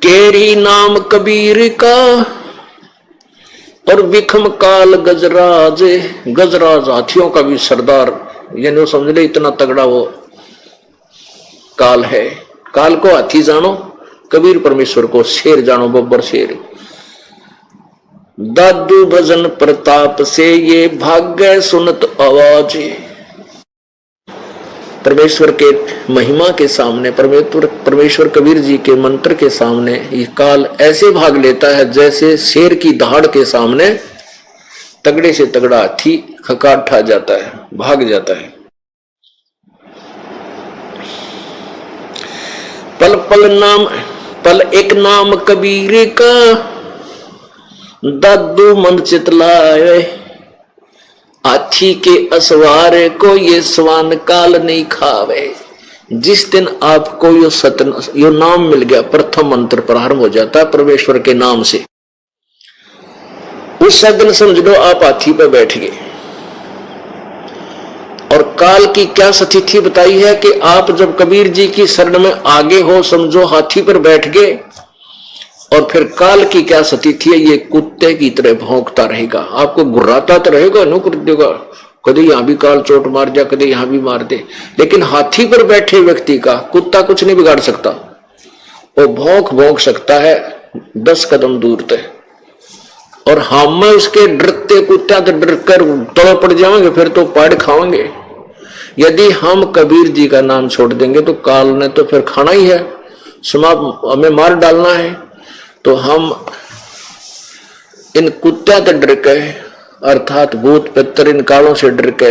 केरी नाम कबीर का और विखम काल गजराज। गजराज हाथियों का भी सरदार, यानी वो समझ ले इतना तगड़ा वो काल है। काल को हाथी जानो, कबीर परमेश्वर को शेर जानो, बब्बर शेर। दादू भजन प्रताप से ये भाग्य सुनत आवाज। परमेश्वर के महिमा के सामने, परमेश्वर कबीर जी के मंत्र के सामने ये काल ऐसे भाग लेता है जैसे शेर की दहाड़ के सामने तगड़े से तगड़ा हाथी खकाट ठा जाता है, भाग जाता है। पल पल नाम, पल एक नाम कबीर का दादू मन चितलाए। हाथी के असवारे को ये स्वान काल नहीं खावे। जिस दिन आपको यो नाम मिल गया, प्रथम मंत्र प्रारंभ हो जाता है परमेश्वर के नाम से, उस दिन समझ लो आप हाथी पर बैठ गए। और काल की क्या स्थिति बताई है कि आप जब कबीर जी की शरण में आगे हो, समझो हाथी पर बैठ गए। और फिर काल की क्या स्थिति है, ये कुत्ते की तरह भौंकता रहेगा, आपको घुराता तो रहेगा, नो कर देगा, कभी यहां भी काल चोट मार दिया, कभी यहां भी मार दे। लेकिन हाथी पर बैठे व्यक्ति का कुत्ता कुछ नहीं बिगाड़ सकता, वो भौंक भौंक सकता है 10 कदम दूर तक। और हम में उसके डरते कुत्ता तो डर कर तोड़ पड़ जाएंगे, फिर तो पाड़ खाएंगे। यदि हम कबीर जी का नाम छोड़ देंगे तो काल ने तो फिर खाना ही है, समाप्त, हमें मार डालना है। तो हम इन कुत्ता से डर के, अर्थात भूत पितर इन कालों से डर के,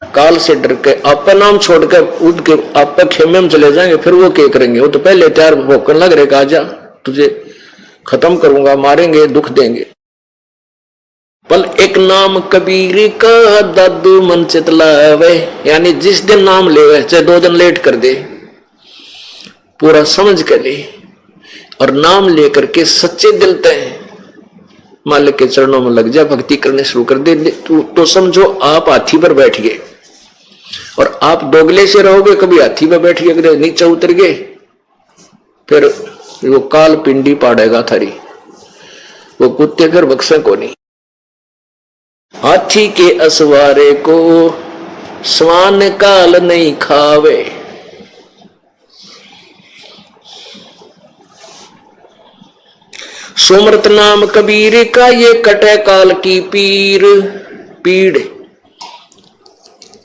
काल से डर के आपका नाम छोड़कर उठ के आपका खेमे में चले जाएंगे। फिर वो क्या करेंगे, वो तो पहले तैयार भोकन लग रहे, आजा तुझे खत्म करूंगा, मारेंगे, दुख देंगे। पल एक नाम कबीर का दादू मन चितलावे, यानी जिस दिन नाम ले, चाहे 2 दिन लेट कर दे, पूरा समझ कर ले और नाम लेकर के सच्चे दिल से मालिक के चरणों में लग जा, भक्ति करने शुरू कर दे। तो समझो आप हाथी पर बैठ गए। और आप दोगले से रहोगे, कभी हाथी पर बैठ गए, कभी नीचे उतर गए, फिर वो काल पिंडी पाड़ेगा थारी, वो कुत्ते फिर बक्से को नहीं। हाथी के असवारे को स्वान काल नहीं खावे। सुमृत नाम कबीर का ये कटे काल की पीड़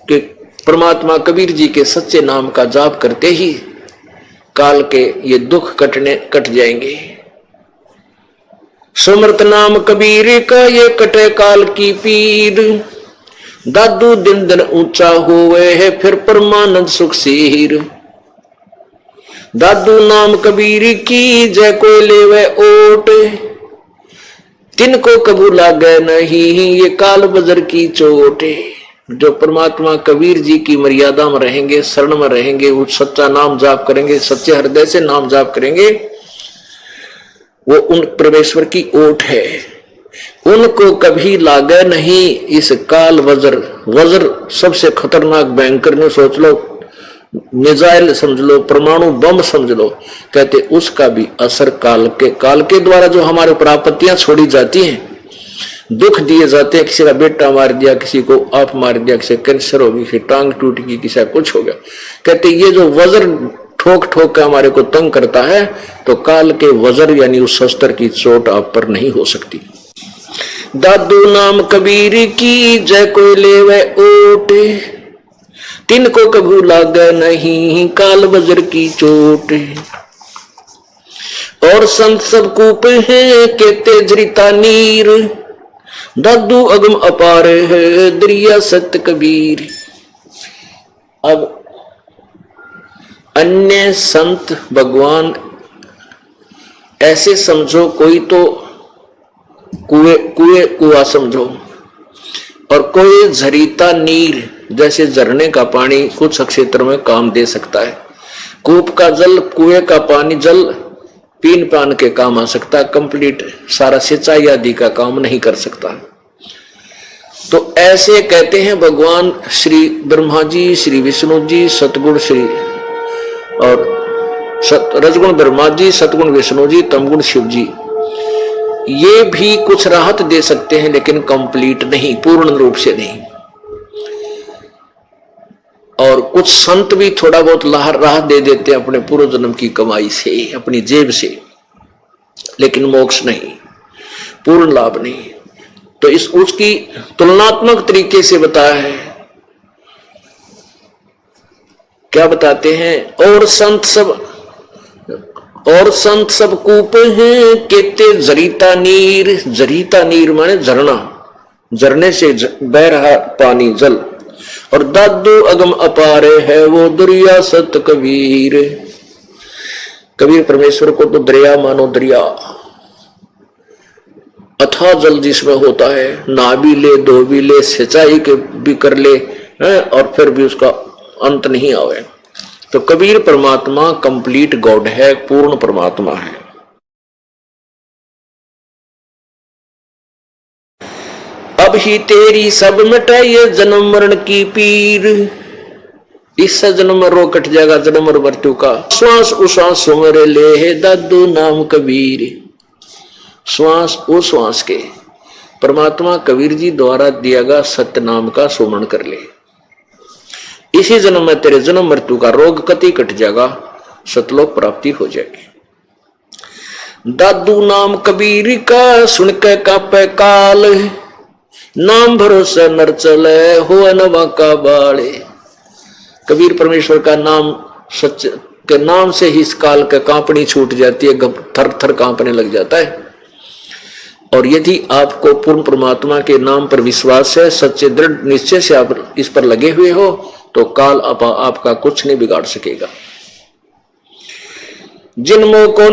कि परमात्मा कबीर जी के सच्चे नाम का जाप करते ही काल के ये दुख कट जाएंगे। सुमृत नाम कबीर का ये कटे काल की पीड़। दादू दिन दिन ऊंचा हुए है फिर परमानंद सुख सीर। दादू नाम कबीर की जय कोई लेवे ओट। तिनको कबू लागे नहीं ये काल बजर की चोट। जो परमात्मा कबीर जी की मर्यादा में रहेंगे, शरण में रहेंगे, वो सच्चा नाम जाप करेंगे, सच्चे हृदय से नाम जाप करेंगे, वो उन परमेश्वर की ओट है। उनको कभी लागे नहीं इस काल वज्र सबसे खतरनाक भयंकर ने सोच लो, मिसाइल समझ लो, परमाणु बम समझ लो, कहते उसका भी असर काल के द्वारा जो हमारे ऊपर आपत्तियां छोड़ी जाती हैं, दुख दिए जाते हैं, किसी का बेटा मार दिया, किसी को आप मार दिया, किसी कैंसर हो गई, किसी टांग टूट गई, किसी का कुछ हो गया, कहते ये जो वज्र ठोक ठोक के हमारे को तंग करता है, तो काल के वज्र यानी उस शस्त्र की चोट आप पर नहीं हो सकती। दादू नाम कबीर की जय कोई लेवे ओट। तिनको कभू लागे नहीं काल वज्र की चोट। और संत सब कूप है के तेजरिता नीर। दादू अगम अपार है दरिया सत्य कबीर। अब अन्य संत भगवान ऐसे समझो, कोई तो कुआ समझो, और कोई झरीता नीर, जैसे झरने का पानी कुछ क्षेत्र में काम दे सकता है। कूप का जल, कुएं का पानी जल पीन पान के काम आ सकता है, कंप्लीट सारा सिंचाई आदि का काम नहीं कर सकता। तो ऐसे कहते हैं भगवान श्री ब्रह्मा जी, श्री विष्णु जी, सतगुरु श्री और रजगुण ब्रह्मा जी, सतगुण विष्णु जी, तमगुण शिव जी। ये भी कुछ राहत दे सकते हैं लेकिन कंप्लीट नहीं, पूर्ण रूप से नहीं। और कुछ संत भी थोड़ा बहुत राहत दे देते हैं अपने पूर्व जन्म की कमाई से, अपनी जेब से, लेकिन मोक्ष नहीं, पूर्ण लाभ नहीं। तो इस उसकी तुलनात्मक तरीके से बताया है। क्या बताते हैं? और संत सब कूप हैं केते जरीता नीर। जरीता नीर माने झरना, झरने से बह रहा पानी, जल। और दादू अगम अपारे है वो दरिया सत कबीर। कबीर परमेश्वर को तो दरिया मानो, दरिया अथाह जल जिसमें होता है, नहा भी ले, धो भी ले, सिंचाई के भी कर ले है, और फिर भी उसका अंत नहीं आवे। तो कबीर परमात्मा कंप्लीट गॉड है, पूर्ण परमात्मा है। अब ही तेरी सब मिटे ये जन्म मरण की पीर। इससे जन्म रो कट जाएगा, जन्म और मृत्यु का। श्वास उश्वास सुमरे ले है दादू नाम कबीर। श्वास उश्वास के परमात्मा कबीर जी द्वारा दिया गया सत्य नाम का सुमरण कर ले। इसी जन्म में तेरे जन्म मृत्यु का रोग कति कट जाएगा, सतलोक प्राप्ति हो जाएगी। दादू नाम कबीर का सुन के कापे काल। नाम भरोसे नर चले हो नवा का बाले। कबीर परमेश्वर का नाम सच के नाम से ही इस काल का कांपनी छूट जाती है, थर थर कांपने लग जाता है। और यदि आपको पूर्ण परमात्मा के नाम पर विश्वास है, सच्चे दृढ़ निश्चय से आप इस पर लगे हुए हो, तो काल आपका कुछ नहीं बिगाड़ सकेगा। जिनमो को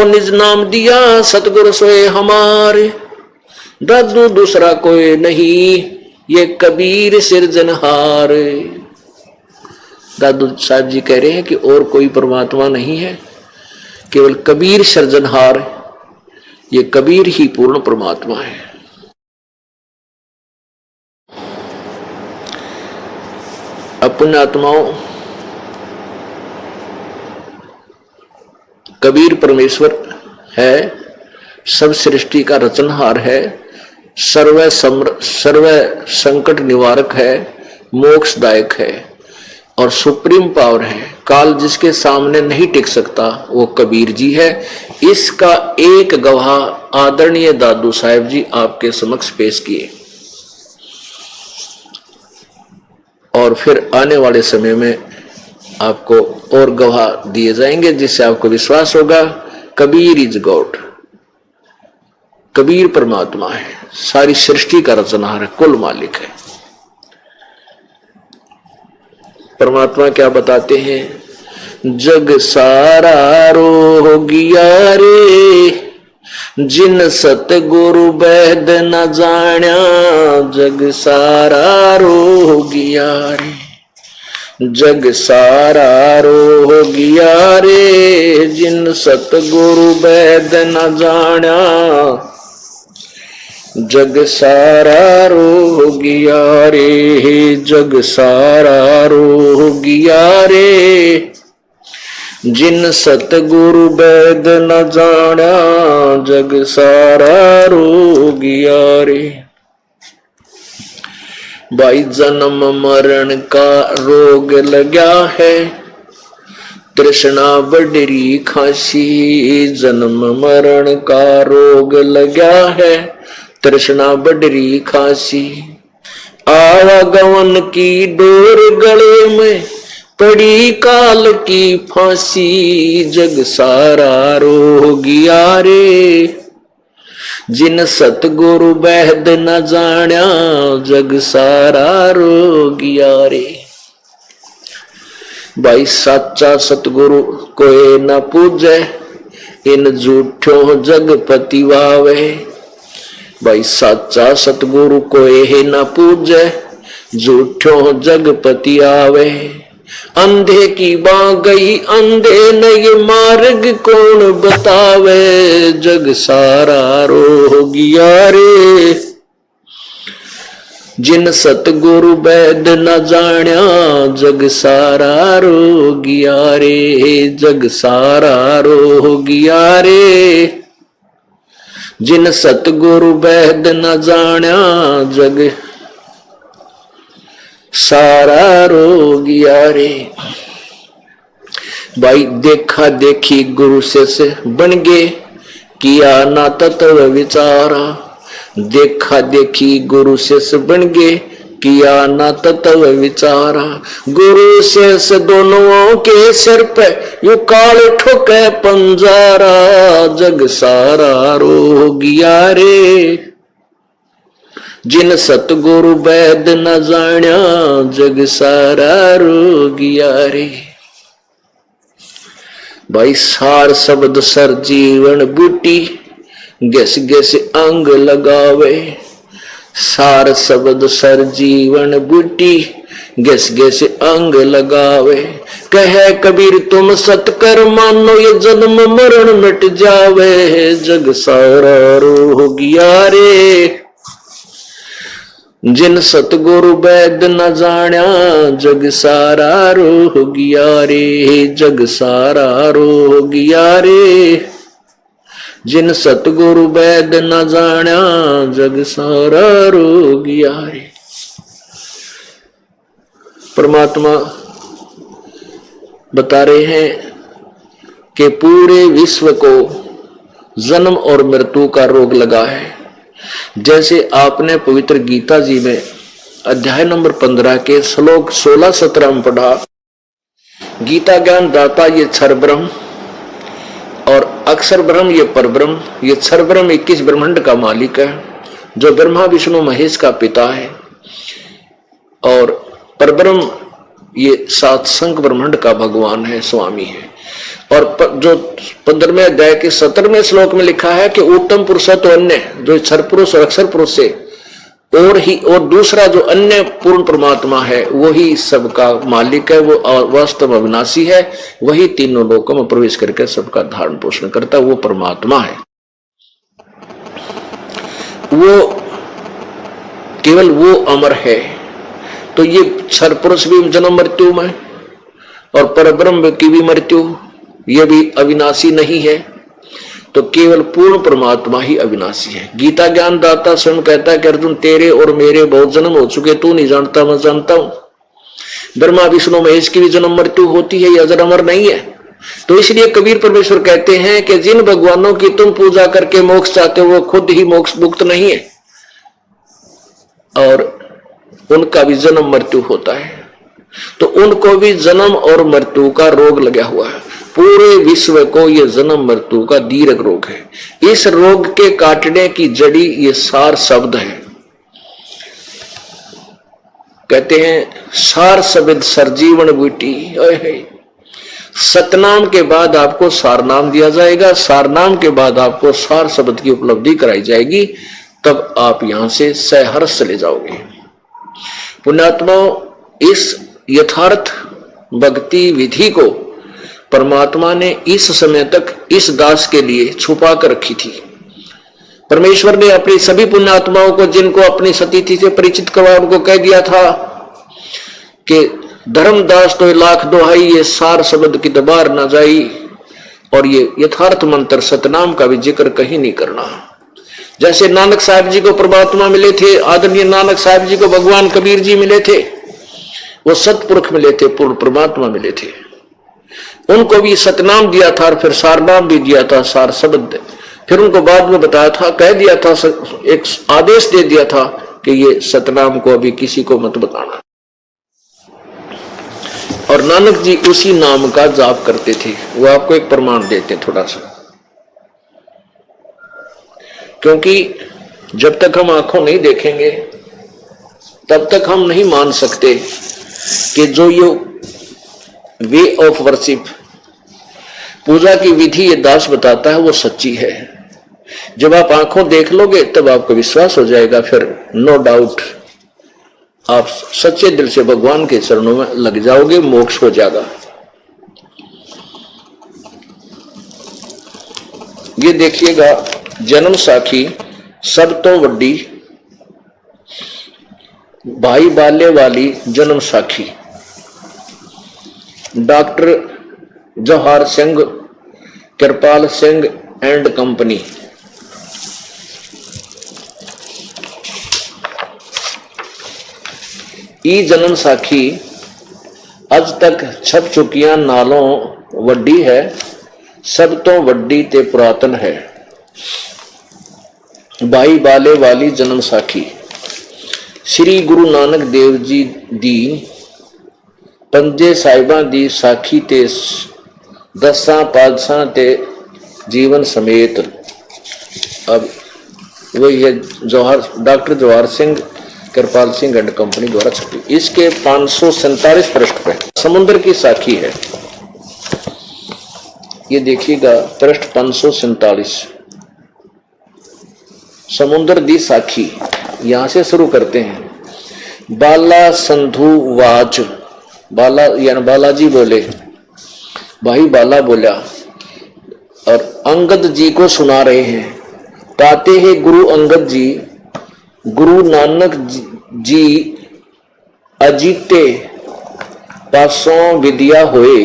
निज नाम दिया सतगुरु सोए हमारे। दादू दूसरा कोई नहीं ये कबीर सिरजनहार। दादू साहब जी कह रहे हैं कि और कोई परमात्मा नहीं है, केवल कबीर सिरजनहार, ये कबीर ही पूर्ण परमात्मा है। अपने आत्माओं, कबीर परमेश्वर है, सब सृष्टि का रचनहार है, सर्व संकट निवारक है, मोक्षदायक है और सुप्रीम पावर है। काल जिसके सामने नहीं टिक सकता वो कबीर जी है। इसका एक गवाह आदरणीय दादू साहब जी आपके समक्ष पेश किए, और फिर आने वाले समय में आपको और गवाह दिए जाएंगे, जिससे आपको विश्वास होगा कबीर इज गॉड। कबीर परमात्मा है, सारी सृष्टि का रचनहार है, कुल मालिक है। परमात्मा क्या बताते हैं? जग सारा रोगिया रे जिन सतगुरु वैद न जाण्या। जग सारा रोगिया रे, जग सारा रोगिया रे जिन सतगुरु वैद न जाण्या। जग सारा रोगिया रे, जग सारा रोगिया रे जिन सतगुरु वैद न जाना। जग सारा रोगिया रे। भाई जन्म मरण का रोग लगा है, तृष्णा बडरी खांसी। जन्म मरण का रोग लगा है, तृष्णा बडरी खांसी। आवागमन की डोर गले में पड़ी काल की फांसी। जग सारा रोगिया रे जिन सतगुरु वैद न जाण्या। जग सारा रोगिया रे। भाई साचा सतगुरु कोई न पूजे, इन झूठों जग पतिवावे। भाई साचा सतगुरु कोई न पूजे, झूठों जग पति आवे। अंधे की बां गई अंधे न ये मार्ग कौन बतावे। जग सारा रोगिया रे। जिन सतगुरु वैद न जाण्या जग सारा रोगिया रे, जग सारा रोगिया रे। जिन सतगुरु वैद न जाण्या जग सारा रोगिया रे। भाई देखा देखी गुरु से बन गे, किया ना तत्व विचारा। देखा देखी गुरु से बन गे, किया ना तत्व विचारा। गुरु से दोनों के सिर पे यू काल ठोके पंजारा, जग सारा रोगिया रे। जिन सतगुरु वैद न जाण्या जग सारा रोगिया रे। भाई सार शब्द सर जीवन बूटी, गैस गैस अंग लगावे। सार शब्द सर जीवन बूटी, गैस गैस अंग लगावे। कहे कबीर तुम सतकर मानो, ये जन्म मरण मिट जावे, जग सारा रोगिया रे। जिन सतगुरु वैद न जाण्या जग सारा रोगिया रे, जग सारा रोगिया रे। जिन सतगुरु वैद न जाण्या जग सारा रोगिया रे। परमात्मा बता रहे हैं कि पूरे विश्व को जन्म और मृत्यु का रोग लगा है। जैसे आपने पवित्र गीता जी में अध्याय नंबर 15 के श्लोक 16-17 में पढ़ा, गीता ज्ञान दाता ये क्षर ब्रह्म और अक्षर ब्रह्म ये परब्रह्म। ये क्षर ब्रह्म 21 ब्रह्मांड का मालिक है, जो ब्रह्मा विष्णु महेश का पिता है। और परब्रह्म ये 7 संख ब्रह्मांड का भगवान है, स्वामी है। और जो 15वें अध्याय के 17वें श्लोक में लिखा है कि उत्तम पुरुष तो अन्य, जो क्षर पुरुष और अक्षर पुरुष से और दूसरा जो अन्य पूर्ण परमात्मा है वही सबका मालिक है, वो वास्तव अविनाशी है। वही तीनों लोकों में प्रवेश करके सबका धारण पोषण करता है, वो परमात्मा है। वो केवल वो अमर है। तो ये क्षर पुरुष भी जन्म मृत्यु में और परब्रह्म की भी मृत्यु, ये भी अविनाशी नहीं है। तो केवल पूर्ण परमात्मा ही अविनाशी है। गीता ज्ञान दाता स्वयं कहता है कि अर्जुन तेरे और मेरे बहुत जन्म हो चुके, तू नहीं जानता मैं जानता हूं। ब्रह्मा विष्णु महेश की भी जन्म मृत्यु होती है, ये अजर अमर नहीं है। तो इसलिए कबीर परमेश्वर कहते हैं कि जिन भगवानों की तुम पूजा करके मोक्ष चाहते हो वो खुद ही मोक्ष मुक्त नहीं है, और उनका भी जन्म मृत्यु होता है। तो उनको भी जन्म और मृत्यु का रोग लगा हुआ है। पूरे विश्व को यह जन्म मृत्यु का दीर्घ रोग है। इस रोग के काटने की जड़ी ये सार शब्द है। कहते हैं सार शब्द सरजीवन बूटी। सतनाम के बाद आपको सार नाम दिया जाएगा, सार नाम के बाद आपको सार शब्द की उपलब्धि कराई जाएगी, तब आप यहां से सहर्ष चले जाओगे। पुण्यात्माओं, इस यथार्थ भक्ति विधि को परमात्मा ने इस समय तक इस दास के लिए छुपा कर रखी थी। परमेश्वर ने अपनी सभी पुण्यात्माओं को, जिनको अपनी सतीथि से परिचित करवा, उनको कह दिया था कि धर्मदास तो लाख दोहाई, ये सार शब्द की दबार न जाई, और ये यथार्थ मंत्र सतनाम का भी जिक्र कहीं नहीं करना। जैसे नानक साहब जी को परमात्मा मिले थे, आदरणीय नानक साहब जी को भगवान कबीर जी मिले थे, वो सतपुरुष मिले थे, पूर्ण परमात्मा मिले थे। उनको भी सतनाम दिया था और फिर सार नाम भी दिया था, सार शब्द। फिर उनको बाद में बताया था, कह दिया था, एक आदेश दे दिया था कि ये सतनाम को अभी किसी को मत बताना। और नानक जी उसी नाम का जाप करते थे। वो आपको एक प्रमाण देते थोड़ा सा, क्योंकि जब तक हम आंखों नहीं देखेंगे तब तक हम नहीं मान सकते कि जो ये वे ऑफ वर्शिप, पूजा की विधि ये दास बताता है, वो सच्ची है। जब आप आंखों देख लोगे तब आपको विश्वास हो जाएगा, फिर नो डाउट आप सच्चे दिल से भगवान के चरणों में लग जाओगे, मोक्ष हो जाएगा। ये देखिएगा, जन्म साखी सब तो वड्डी भाई बाले वाली Janam Sakhi. Doctor Jawahar Singh, Kripal Singh and company. ई जन्म साखी अज तक छप चुकिया नालों वड्डी है, सब तो वड्डी ते पुरातन है। भाई बाले वाली जन्म साखी। श्री गुरु नानक देव जी दी पंजे साहिबां दी साखी ते 10 पातशाह ते जीवन समेत। अब वही है doctor Jawahar Singh, Kripal Singh and company द्वारा छपी। इसके 547 पृष्ठ पे समुद्र की साखी है। ये देखिएगा पृष्ठ 547, समुद्र दी साखी। यहां से शुरू करते हैं। बाला संधु वाच। बाला यानी बालाजी बोले, भाई बाला बोला और अंगद जी को सुना रहे हैं। ताते हैं गुरु अंगद जी, गुरु नानक जी अजीते पासों विद्या होए।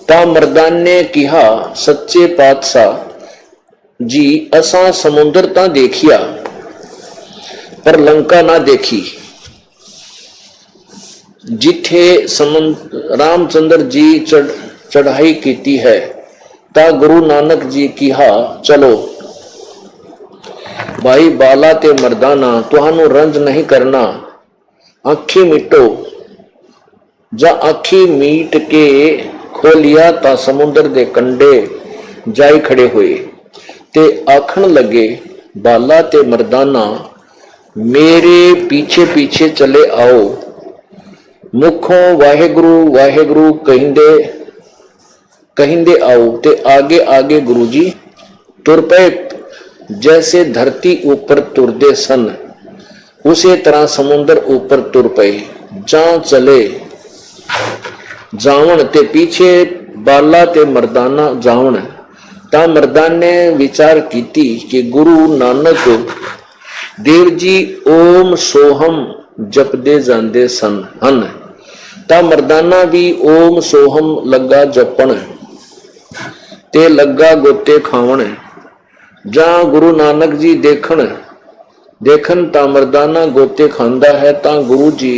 ता मर्दान ने कहा सच्चे पातशाह जी, असा समुद्र ता देखिया पर लंका ना देखी। जिथे रामचंद्र जी चढ़ाई कीती है, ता गुरु नानक जी कहा चलो। भाई बाला ते मर्दाना, तुहानू रंज नहीं करना, आखी मिटो। जा आखी मीट के खोलिया ता समुद्र दे कंडे जाई खड़े हुए ते आखन लगे, बाला ते मर्दाना मेरे पीछे पीछे चले आओ। मुखों वाहेगुरु वाहेगुरु कहिंदे आओ ते आगे आगे गुरुजी तुर पे। जैसे धरती ऊपर तुरदे सन, उसी तरह समुद्र ऊपर तुर पे। जहां चले जावन ते पीछे बाला ते मर्दाना जावन। ता मर्दान ने विचार कीती कि गुरु नानक देव जी ओम सोहम जपदे जांदे सन हन। ता मर्दाना भी ओम सोहम लगा जपन ते लगा गोते खावन। जहां गुरु नानक जी देखन ता मर्दाना गोते खांदा है। ता गुरु जी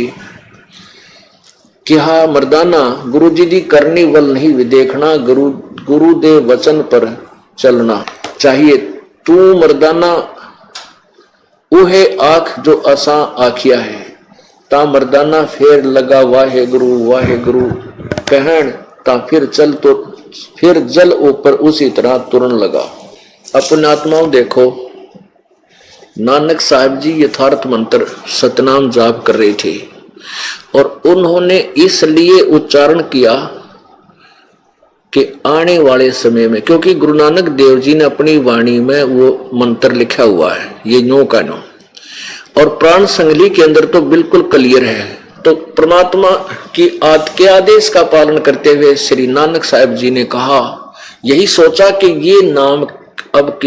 कहा मर्दाना, गुरु जी दी करनी वल नहीं देखना, गुरु दे वचन पर चलना चाहिए। तू मर्दाना उहे आख जो असा आखिया है। ता मर्दाना फिर लगा वाहे गुरु कहन। ता फिर जल ऊपर उसी तरह तुरन लगा। अपने आत्माओं देखो, नानक साहब जी यथार्थ मंत्र सतनाम जाप कर रहे थे और उन्होंने इसलिए उच्चारण किया कि आने वाले समय में, क्योंकि गुरु नानक देव जी ने अपनी वाणी में वो मंत्र लिखा हुआ है, ये नो का नो, और प्राण संगली के अंदर तो बिल्कुल क्लियर है। तो परमात्मा की के आदेश का पालन करते हुए श्री नानक साहब जी ने कहा, यही सोचा कि ये नाम अब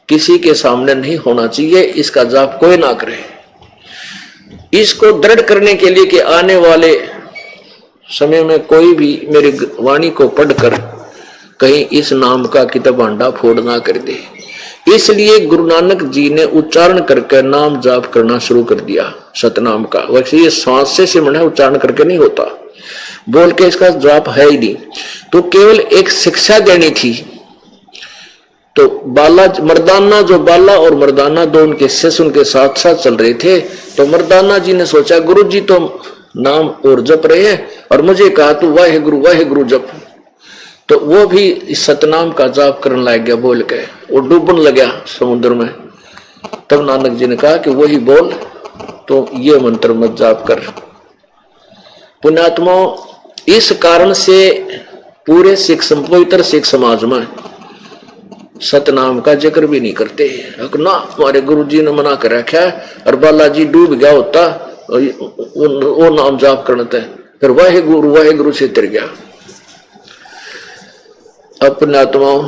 किसी के सामने नहीं होना चाहिए, इसका जाप कोई ना करे। इसको दृढ़ करने के लिए कि आने वाले समय में कोई भी मेरी वाणी को पढ़कर कहीं इस नाम का किताब भांडा फोड़ ना कर दे, इसलिए गुरु नानक जी ने उच्चारण करके नाम जाप करना शुरू कर दिया सतनाम का। वैसे ये श्वास से सिमरन है, उच्चारण करके नहीं होता, बोल के इसका जाप है ही नहीं। तो केवल एक शिक्षा देनी थी। तो मर्दाना जो बाला और मर्दाना दो उनके शिष्य उनके साथ साथ चल रहे थे। तो मर्दाना जी ने सोचा गुरु जी तो नाम और जप रहे हैं और मुझे कहा तू वाहे गुरु जप। तो वो भी इस सतनाम का जाप करने लग गया बोल के, वो डूबने लगा समुद्र में। तब नानक जी ने कहा कि वही बोल, तो ये मंत्र मत जाप कर। पुण्यात्माओं, इस कारण से पूरे पवित्र सिख समाज में सतनाम का जिक्र भी नहीं करते ना। हमारे गुरु जी ने मना कर रखा है और बालाजी डूब गया होता वो नाम जाप करना था, फिर वाहे गुरु से तिर गया। अपने आत्माओं,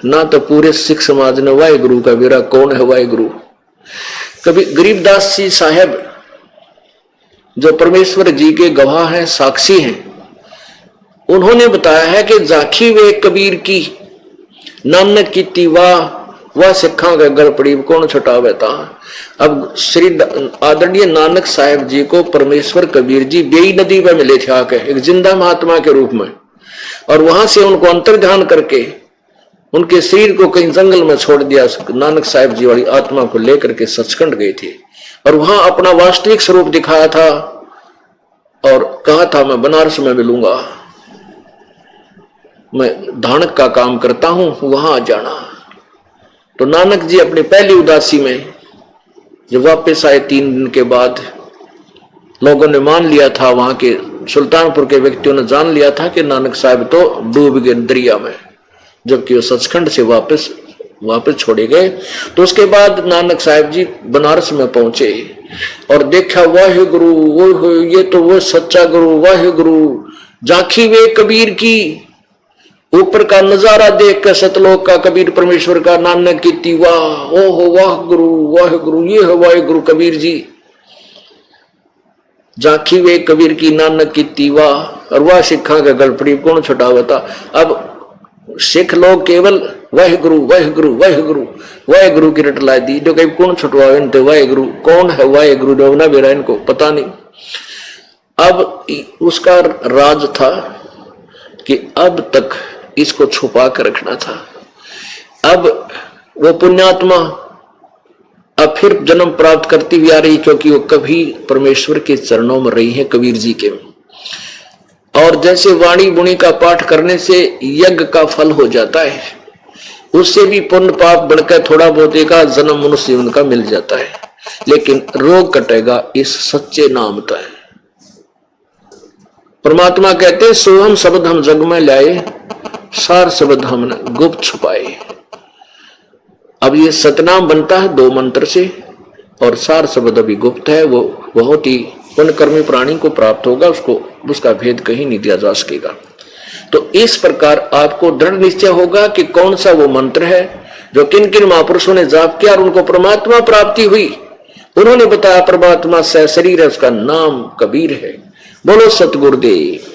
ना तो पूरे सिख समाज ने वाहे गुरु का विरा कौन है वाहे गुरु। कभी गरीबदास जी साहब जो परमेश्वर जी के गवाह हैं, साक्षी हैं, उन्होंने बताया है कि जाखी वे कबीर की नानक की तीवा वह सिखा के गल पड़ी कौन छुटावे ता। अब श्री आदरणीय नानक साहब जी को परमेश्वर कबीर जी बेई नदी में मिले थे आके एक जिंदा महात्मा के रूप में, और वहां से उनको अंतर्ध्यान करके उनके शरीर को कहीं जंगल में छोड़ दिया। नानक साहब जी वाली आत्मा को लेकर के सचखंड गए थे और वहां अपना वास्तविक स्वरूप दिखाया था और कहा था मैं बनारस में मिलूंगा, मैं धानक का काम करता हूं, वहां आ जाना। तो नानक जी अपनी पहली उदासी में जब वापस आए 3 दिन के बाद, लोगों ने मान लिया था, वहां के सुल्तानपुर के व्यक्तियों ने जान लिया था कि नानक साहब तो डूब गए दरिया में, जबकि वो सचखंड से वापस छोड़े गए। तो उसके बाद नानक साहब जी बनारस में पहुंचे और देखा वाहे गुरु, वो ये तो वो सच्चा गुरु, वाहे गुरु जाखी वे कबीर की। ऊपर का नजारा देख कर सतलोक का कबीर परमेश्वर का नानक की तीवा, ओहो वाह गुरु, ये है वाहे गुरु कबीर जी। जाखी वे कबीर की नानक की तीवा और वह सिखा का गलपड़ी कौन छुटावता। अब सिख लोग केवल वाहे गुरु वाहे गुरु वाहे गुरु वाहे गुरु की रट लाई दी, जो कहीं कौन छुटवावे इनते वाहे गुरु, कौन है वाहे गुरु जो ना बेरा इनको पता नहीं। अब उसका राज था कि अब तक इसको छुपा कर रखना था। अब वो पुण्यात्मा अब फिर जन्म प्राप्त करती हुई आ रही, क्योंकि वो कभी परमेश्वर के चरणों में रही है कबीर जी के। और जैसे वाणी बुणी का पाठ करने से यज्ञ का फल हो जाता है, उससे भी पुण्य पाप बढ़कर थोड़ा बहुत एक जन्म मनुष्य जीवन का मिल जाता है, लेकिन रोग कटेगा इस सच्चे नाम का। परमात्मा कहते हैं सोहम शब्द हम जग में लाए, सार शब्द हमने गुप्त छुपाए। अब ये सतनाम बनता है 2 मंत्र से, और सार शब्द अभी गुप्त है, वो बहुत ही पुण्यकर्मी प्राणी को प्राप्त होगा, उसका भेद कहीं नहीं दिया जा सकेगा। तो इस प्रकार आपको दृढ़ निश्चय होगा कि कौन सा वो मंत्र है जो किन किन महापुरुषों ने जाप किया और उनको परमात्मा प्राप्ति हुई। उन्होंने बताया परमात्मा सह शरीर है, उसका नाम कबीर है। बोलो सतगुरुदेव।